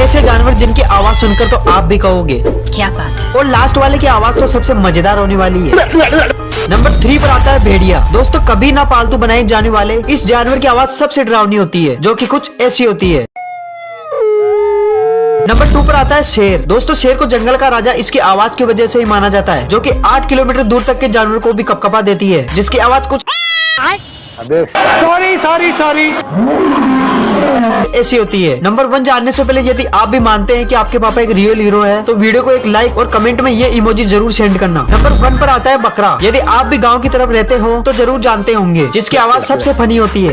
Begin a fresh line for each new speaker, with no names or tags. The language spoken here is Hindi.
ऐसे जानवर जिनकी आवाज सुनकर तो आप भी कहोगे
क्या बात है।
और लास्ट वाले की आवाज तो सबसे मजेदार होने वाली है। नंबर 3 पर आता है भेड़िया। दोस्तों कभी ना पालतू बनाए जाने वाले इस जानवर की आवाज सबसे डरावनी होती है, जो कि कुछ ऐसी होती है। नंबर 2 पर आता है शेर। दोस्तों शेर को जंगल का राजा इसकी आवाज की वजह से ही माना जाता है, जो कि 8 किलोमीटर दूर तक के जानवर को भी कपकपा देती है, जिसकी आवाज कुछ सॉरी ऐसी होती है। नंबर 1 जानने से पहले यदि आप भी मानते हैं कि आपके पापा एक रियल हीरो है तो वीडियो को एक लाइक और कमेंट में ये इमोजी जरूर सेंड करना। नंबर 1 पर आता है बकरा। यदि आप भी गांव की तरफ रहते हो तो जरूर जानते होंगे, जिसकी आवाज सबसे फनी होती है।